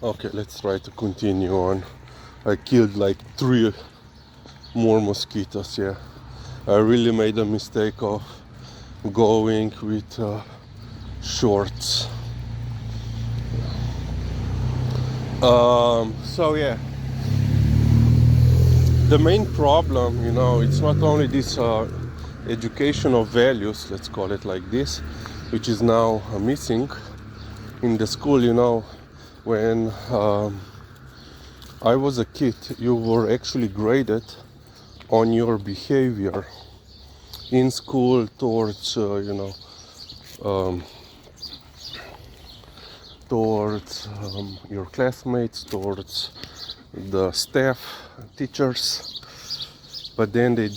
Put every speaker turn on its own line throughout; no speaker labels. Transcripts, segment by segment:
Okay, let's try to continue on. I killed like 3 more mosquitoes, yeah. I really made a mistake of going with shorts. So yeah, the main problem, it's not only this educational values, let's call it like this, which is now missing in the school. When I was a kid, you were actually graded on your behavior in school towards your classmates, towards the staff, teachers. But then they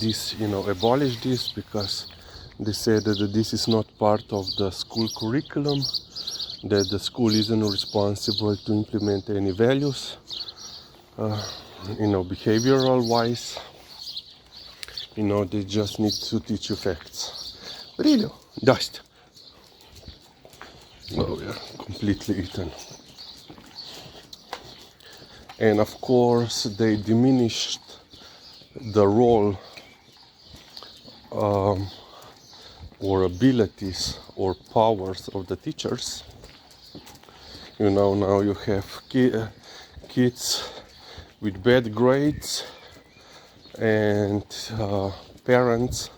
abolished this because they said that this is not part of the school curriculum, that the school isn't responsible to implement any values, behavioral wise. They just need to teach you facts. Brilio, dust. Oh yeah, completely eaten. And of course they diminished the role or abilities or powers of the teachers. Now you have kids with bad grades and parents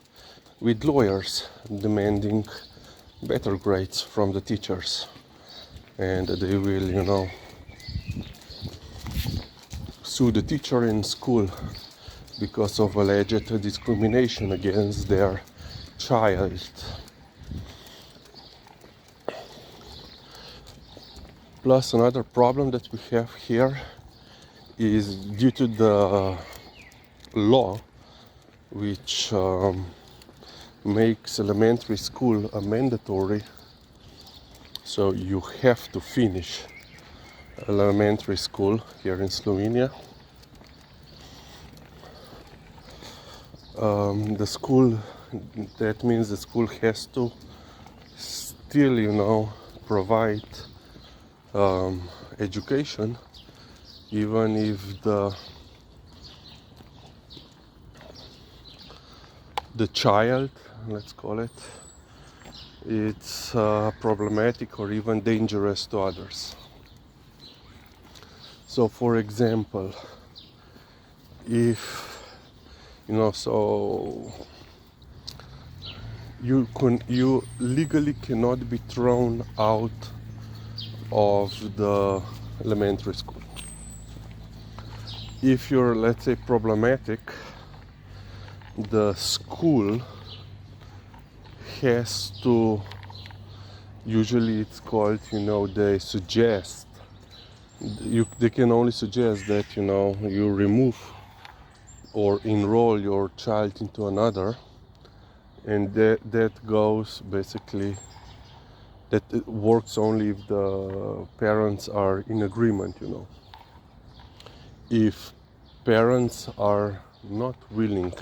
with lawyers demanding better grades from the teachers, and they will sue the teacher in school because of alleged discrimination against their child. Plus, another problem that we have here is due to the law which makes elementary school a mandatory, so you have to finish elementary school here in Slovenia. That means the school has to still provide education, even if the child, let's call it, it's problematic or even dangerous to others. So for example, if you legally cannot be thrown out of the elementary school. If you're, let's say, problematic, the school has to, usually it's called, they suggest, they can only suggest that you remove or enroll your child into another, and that goes basically, that it works only if the parents are in agreement. If parents are not willing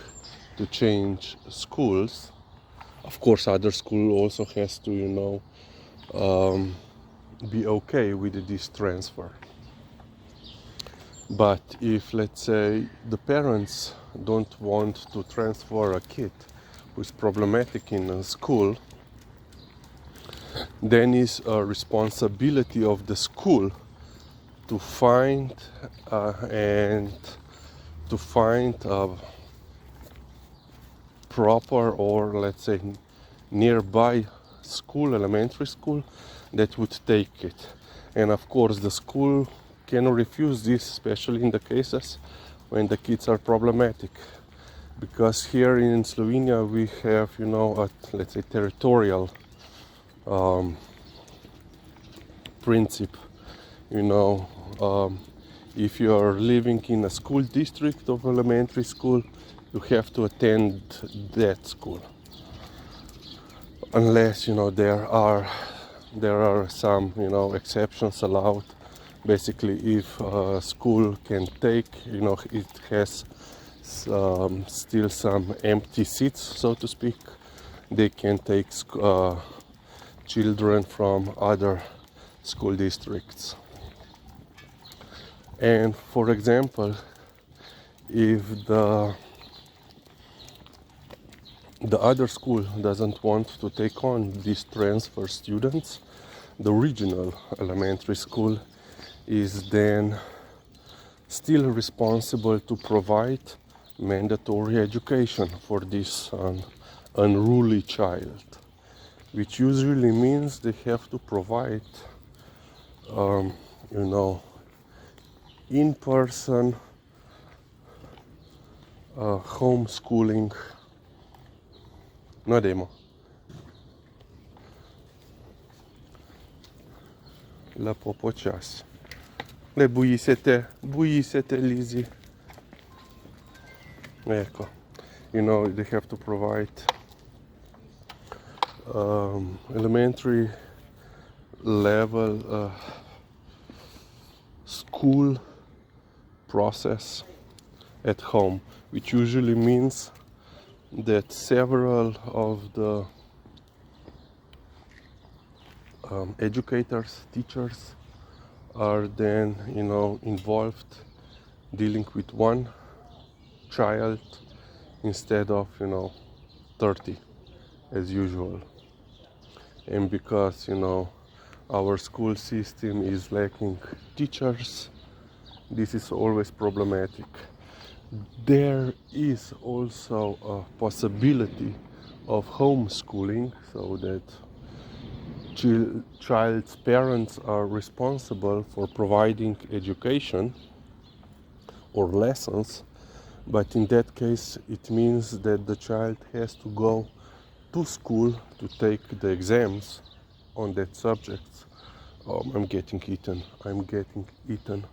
to change schools, of course other school also has to be okay with this transfer. But if, let's say, the parents don't want to transfer a kid who is problematic in a school, then it's a responsibility of the school to find a proper, or let's say nearby school, elementary school, that would take it. And of course the school can refuse this, especially in the cases when the kids are problematic, because here in Slovenia we have let's say territorial principle. If you are living in a school district of elementary school, you have to attend that school, unless there are some exceptions allowed. Basically, if a school can take, it has still some empty seats, so to speak, they can take children from other school districts. And for example, if the other school doesn't want to take on these transfer students, the regional elementary school is then still responsible to provide mandatory education for this unruly child, which usually means they have to provide, you know, in-person homeschooling. No demo. La popocias. Le buisete Lizzie. Ecco. You know, they have to provide elementary level school process at home, which usually means that several of the educators, teachers are then, you know, involved dealing with one child instead of, you know, 30 as usual. And because, you know, our school system is lacking teachers, this is always problematic. There is also a possibility of homeschooling, so that child's parents are responsible for providing education or lessons, but in that case it means that the child has to go to school to take the exams on that subject. I'm getting eaten.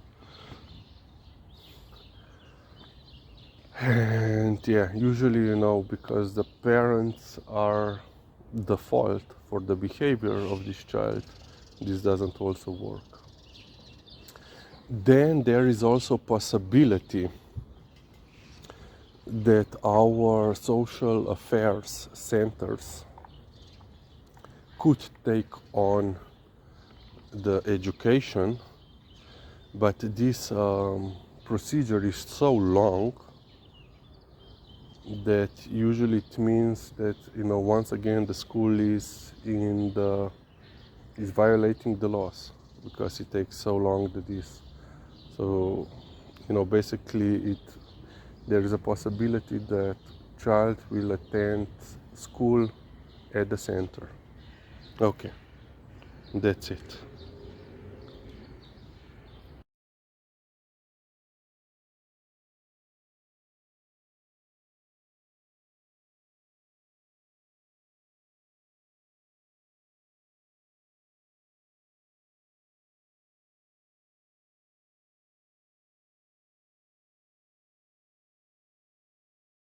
And yeah, usually, you know, because the parents are the fault for the behavior of this child, this doesn't also work. Then there is also possibility that our social affairs centers could take on the education, but this procedure is so long that usually it means that, you know, once again the school is violating the laws, because it takes so long to this. So, you know, basically there is a possibility that child will attend school at the center. Okay, that's it.